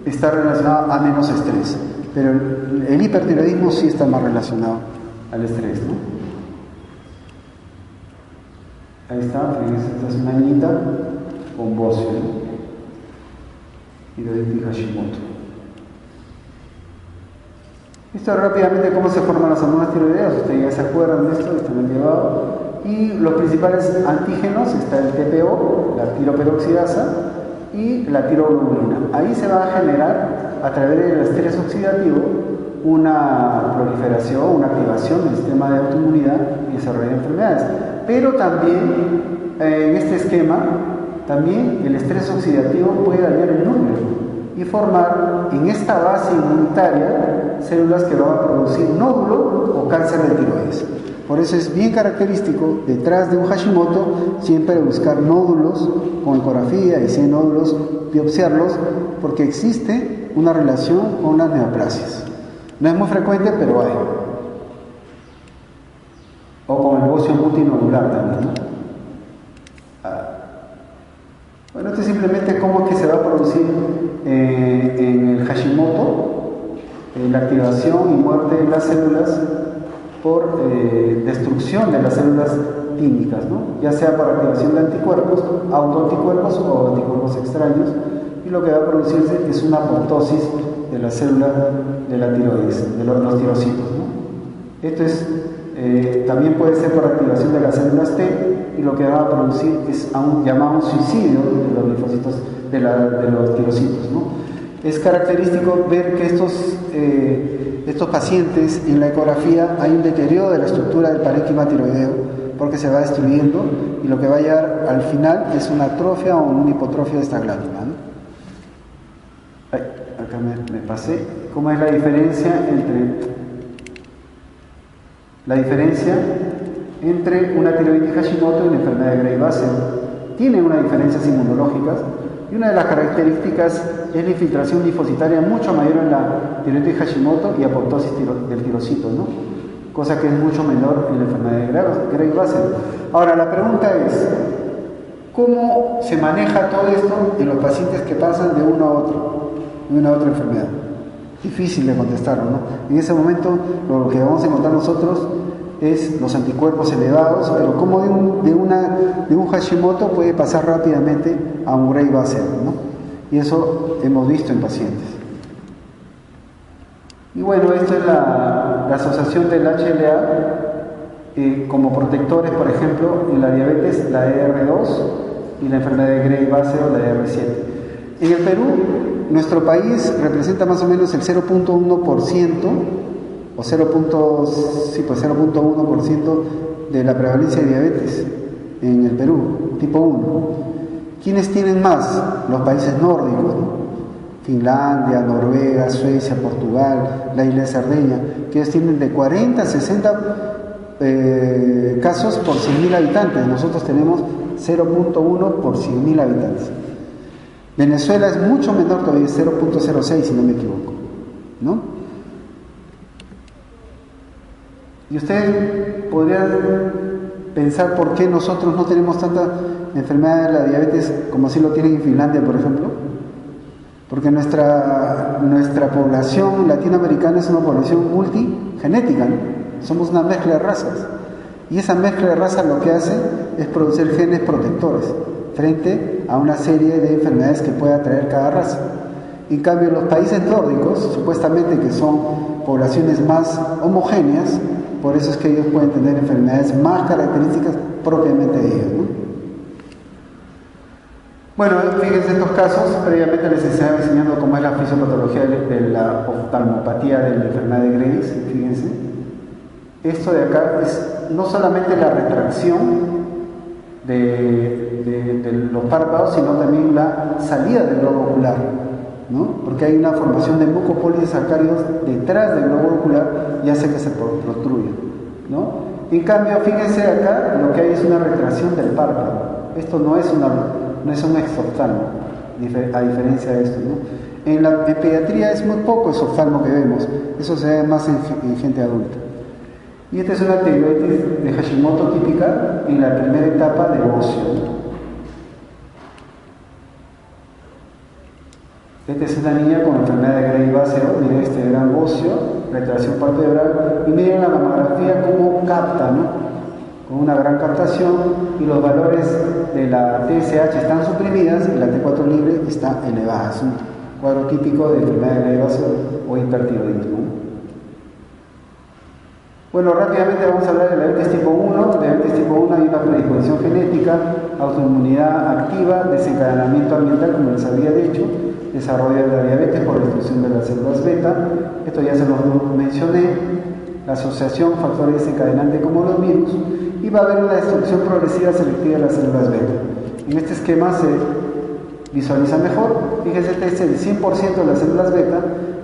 está relacionado a menos estrés. Pero el hipertiroidismo sí está más relacionado al estrés, ¿no? Ahí está, fíjense, esta es una niñita con bocio, ¿no? Tiroiditis Hashimoto. Esto rápidamente cómo se forman las hormonas tiroideas, ustedes ya se acuerdan de esto, están llevado. Y los principales antígenos está el TPO, la tiroperoxidasa, y la tiroglobulina. Ahí se va a generar, a través del estrés oxidativo, una proliferación, una activación del sistema de autoinmunidad y desarrollo de enfermedades. Pero también, en este esquema, también el estrés oxidativo puede dañar el núcleo y formar en esta base inmunitaria células que van a producir nódulo o cáncer de tiroides. Por eso es bien característico, detrás de un Hashimoto, siempre buscar nódulos con ecografía, y si hay nódulos, biopsiarlos, porque existe una relación con las neoplasias. No es muy frecuente, pero hay. O con el bocio multinodular también, ¿no? Bueno, esto es simplemente cómo es que se va a producir en el Hashimoto la activación y muerte de las células por destrucción de las células tímicas, ¿no? Ya sea por activación de anticuerpos, autoanticuerpos o anticuerpos extraños, y lo que va a producirse es una apoptosis de la célula de la tiroides, de los tirocitos, ¿no? Esto es, también puede ser por activación de las células T, y lo que va a producir es llamado un suicidio de los linfocitos, de los tirocitos, ¿no? Es característico ver que estos pacientes en la ecografía hay un deterioro de la estructura del parénquima tiroideo porque se va destruyendo, y lo que va a llegar al final es una atrofia o una hipotrofia de esta glándula, ¿no? Ay, acá me pasé. ¿Cómo es la diferencia entre una tiroiditis Hashimoto y una enfermedad de Graves-Bassett? Tienen unas diferencias inmunológicas, y una de las características es la infiltración linfocitaria mucho mayor en la tiroiditis Hashimoto y apoptosis del tirocito, ¿no? Cosa que es mucho menor en la enfermedad de Graves-Bassett. Ahora, la pregunta es, ¿cómo se maneja todo esto en los pacientes que pasan de una a otra enfermedad? Difícil de contestarlo, ¿no? En ese momento lo que vamos a encontrar nosotros es los anticuerpos elevados, pero como de un Hashimoto puede pasar rápidamente a un Graves-Bassett, ¿no? Y eso hemos visto en pacientes. Y bueno, esto es la asociación del HLA como protectores, por ejemplo, en la diabetes, la ER2, y la enfermedad de Graves-Bassett o la ER7. En el Perú, nuestro país representa más o menos el 0.1% o 0.1% de la prevalencia de diabetes en el Perú, tipo 1. ¿Quiénes tienen más? Los países nórdicos, ¿no? Finlandia, Noruega, Suecia, Portugal, la isla de Cerdeña, que ellos tienen de 40 a 60 casos por 100.000 habitantes. Nosotros tenemos 0.1 por 100.000 habitantes. Venezuela es mucho menor todavía, 0.06 si no me equivoco, ¿no? Y ustedes podrían pensar por qué nosotros no tenemos tanta enfermedad de la diabetes como así lo tienen en Finlandia, por ejemplo. Porque nuestra población latinoamericana es una población multigenética, ¿no? Somos una mezcla de razas. Y esa mezcla de razas lo que hace es producir genes protectores frente a una serie de enfermedades que pueda traer cada raza. En cambio, los países nórdicos, supuestamente que son poblaciones más homogéneas, por eso es que ellos pueden tener enfermedades más características propiamente de ellos, ¿no? Bueno, fíjense estos casos, previamente les estaba enseñando cómo es la fisiopatología de la oftalmopatía de la enfermedad de Graves, fíjense. Esto de acá es no solamente la retracción de los párpados, sino también la salida del globo ocular, ¿no? Porque hay una formación de mucopolisacáridos detrás del globo ocular y hace que se protruya, ¿no? En cambio, fíjense acá, lo que hay es una retracción del párpado. Esto no es un exoftalmo, a diferencia de esto, ¿no? En pediatría es muy poco exoftalmo que vemos, eso se ve más en gente adulta. Y esta es una tiroides de Hashimoto típica en la primera etapa de bocio. Esta es una niña con enfermedad de Graves báseo, miren este gran bocio, retracción vertebral, y miren la mamografía cómo capta, ¿no? Con una gran captación, y los valores de la TSH están suprimidas y la T4 libre está elevada. Es un cuadro típico de enfermedad de Graves báseo o hipertiroidismo. Bueno, rápidamente vamos a hablar de la diabetes tipo 1. De diabetes tipo 1 hay una predisposición genética, autoinmunidad activa, desencadenamiento ambiental, como les había dicho, desarrollo de la diabetes por destrucción de las células beta. Esto ya se los mencioné. La asociación, factores desencadenantes como los virus, y va a haber una destrucción progresiva selectiva de las células beta. En este esquema se visualiza mejor. Fíjense, este es el 100% de las células beta,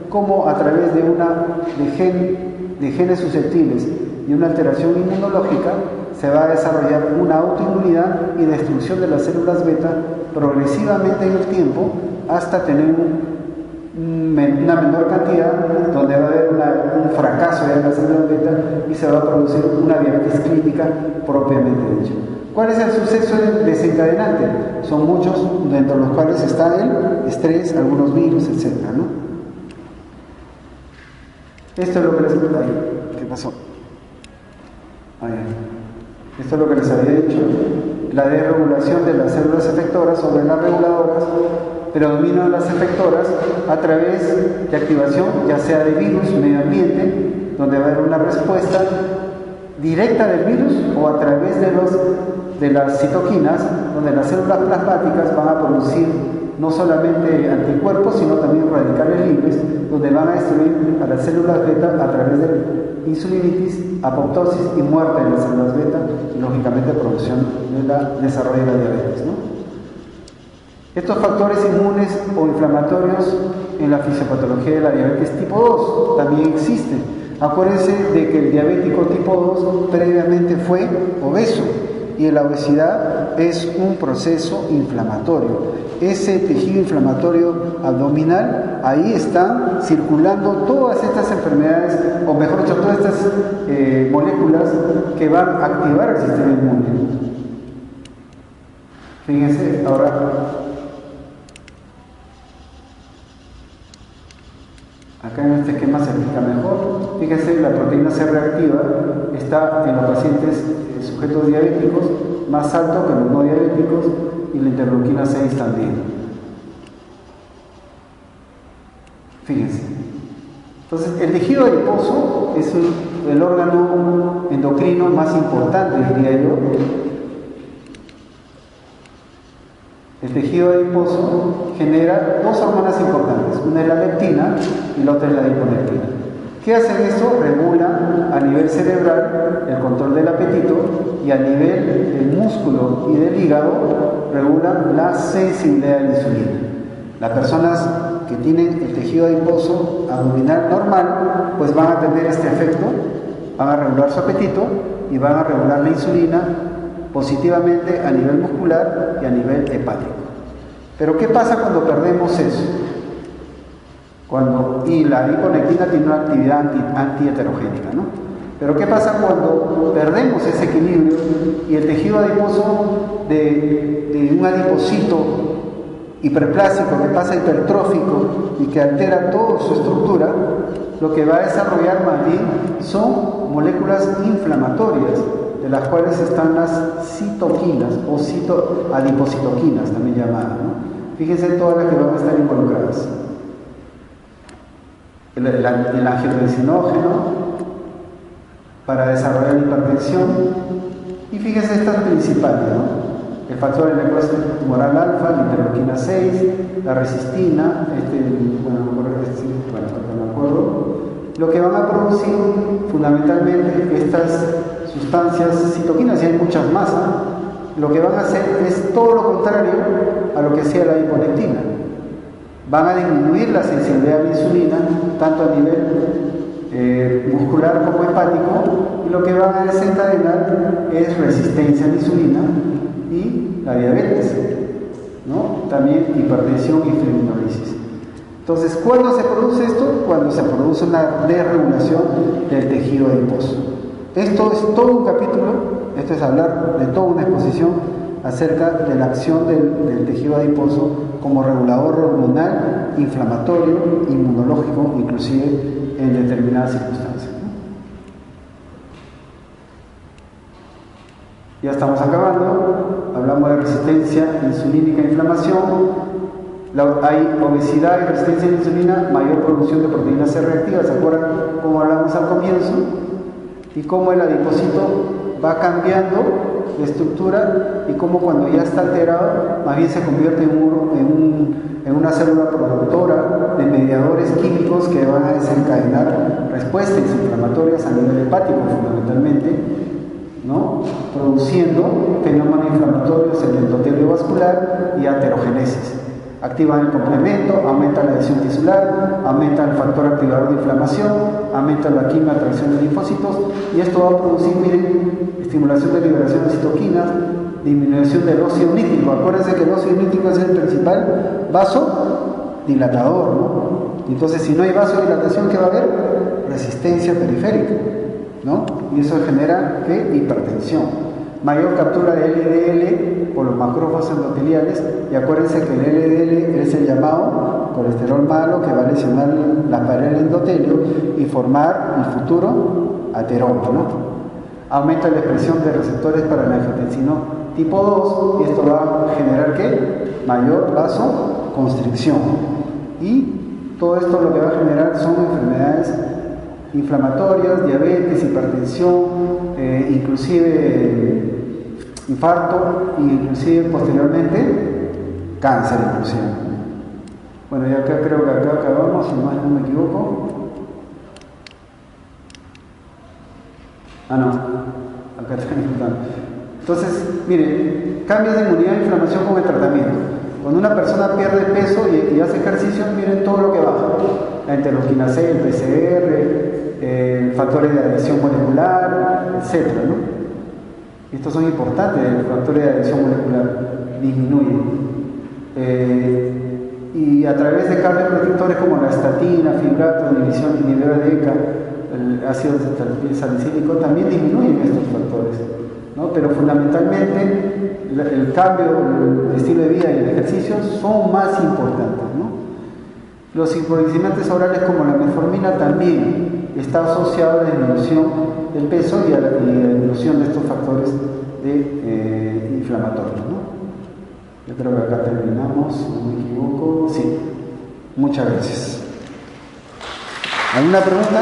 como a través de genes susceptibles y una alteración inmunológica se va a desarrollar una autoinmunidad y destrucción de las células beta progresivamente en el tiempo hasta tener una menor cantidad, donde va a haber un fracaso de las células beta y se va a producir una diabetes clínica propiamente dicha. ¿Cuál es el suceso desencadenante? Son muchos, dentro de los cuales está el estrés, algunos virus, etc., ¿no? Esto es lo que les... ¿Qué pasó? Esto es lo que les había dicho. La desregulación de las células efectoras sobre las reguladoras, predominan las efectoras a través de activación, ya sea de virus, medio ambiente, donde va a haber una respuesta directa del virus, o a través de las citoquinas, donde las células plasmáticas van a producir no solamente anticuerpos, sino también radicales libres, donde van a destruir a las células beta a través de insulinitis, apoptosis y muerte de las células beta, y lógicamente producción del desarrollo de la diabetes, ¿no? Estos factores inmunes o inflamatorios en la fisiopatología de la diabetes tipo 2 también existen. Acuérdense de que el diabético tipo 2 previamente fue obeso, y la obesidad es un proceso inflamatorio. Ese tejido inflamatorio abdominal, ahí están circulando todas estas enfermedades, o mejor dicho, todas estas moléculas que van a activar el sistema inmune. Fíjense, ahora acá en este esquema se explica mejor. Fíjense, la proteína C reactiva está en los pacientes sujetos diabéticos más alto que los no diabéticos, y la interleuquina 6 también. Fíjense. Entonces, el tejido adiposo es el órgano endocrino más importante, diría yo. El tejido adiposo genera dos hormonas importantes, una es la leptina y la otra es la adiponectina. ¿Qué hacen eso? Regulan a nivel cerebral el control del apetito, y a nivel del músculo y del hígado regulan la sensibilidad a la insulina. Las personas que tienen el tejido adiposo abdominal normal, pues van a tener este efecto, van a regular su apetito y van a regular la insulina positivamente a nivel muscular y a nivel hepático. Pero ¿qué pasa cuando perdemos eso? Y la adiponectina tiene una actividad antiheterogénica, ¿no? Pero ¿qué pasa cuando perdemos ese equilibrio y el tejido adiposo de un adipocito hiperplásico que pasa hipertrófico y que altera toda su estructura? Lo que va a desarrollar más bien son moléculas inflamatorias, de las cuales están las citoquinas o adipocitoquinas también llamadas, ¿no? Fíjense todas las que van a estar involucradas. El angiotensinógeno para desarrollar hipertensión, y fíjense estas principales, ¿no? El factor de necrosis tumoral alfa, la interleuquina 6, la resistina, no me acuerdo, lo que van a producir fundamentalmente estas sustancias citoquinas, y hay muchas más, lo que van a hacer es todo lo contrario a lo que hacía la adiponectina. Van a disminuir la sensibilidad a la insulina, tanto a nivel muscular como hepático, y lo que van a desencadenar es resistencia a la insulina y la diabetes, ¿no? También hipertensión y fibrinolisis. Entonces, ¿cuándo se produce esto? Cuando se produce una desregulación del tejido adiposo. Esto es todo un capítulo, esto es hablar de toda una exposición acerca de la acción del tejido adiposo como regulador hormonal, inflamatorio, inmunológico, inclusive en determinadas circunstancias, ¿no? Ya estamos acabando, hablamos de resistencia insulínica e inflamación. Hay obesidad y resistencia a la insulina, mayor producción de proteínas C reactivas. ¿Se acuerdan cómo hablamos al comienzo? Y cómo el adipocito va cambiando de estructura y cómo cuando ya está alterado, más bien se convierte en una célula productora de mediadores químicos que van a desencadenar respuestas inflamatorias a nivel hepático fundamentalmente, ¿no? Produciendo fenómenos inflamatorios en el endotelio vascular y aterogénesis. Activan el complemento, aumentan la adhesión tisular, aumentan el factor activador de inflamación, aumentan la quimioatracción de linfocitos, y esto va a producir, miren, estimulación de liberación de citoquinas, disminución del óxido nítrico. Acuérdense que el óxido nítrico es el principal vasodilatador, ¿no? Entonces, si no hay vasodilatación, ¿qué va a haber? Resistencia periférica, ¿no? Y eso genera, ¿qué? Hipertensión. Mayor captura de LDL por los macrófagos endoteliales, y acuérdense que el LDL es el llamado colesterol malo que va a lesionar la pared del endotelio y formar el futuro ateroma, ¿no? Aumenta la expresión de receptores para el angiotensino tipo 2, y esto va a generar ¿qué? Mayor vasoconstricción. Y todo esto lo que va a generar son enfermedades inflamatorias, diabetes, hipertensión, inclusive infarto, e inclusive posteriormente cáncer inclusive. Bueno, ya acá creo que acá acabamos, si no me equivoco. No, acá está importante. Entonces, miren, cambios de inmunidad e inflamación con el tratamiento. Cuando una persona pierde peso y hace ejercicio, miren todo lo que baja. La interleuquina 6, el PCR, factores de adhesión molecular, etc., ¿no? Estos son importantes, los factores de adhesión molecular disminuyen. Y a través de cardioprotectores como la estatina, fibrato, inhibidores de ECA, el ácido salicílico, también disminuyen estos factores, ¿no? Pero fundamentalmente el cambio del estilo de vida y el ejercicio son más importantes, ¿no? Los hipoglicemiantes orales como la metformina también está asociado a la disminución del peso y a la disminución de estos factores inflamatorios, ¿no? Yo creo que acá terminamos, si no me equivoco. Sí, muchas gracias. ¿Alguna pregunta?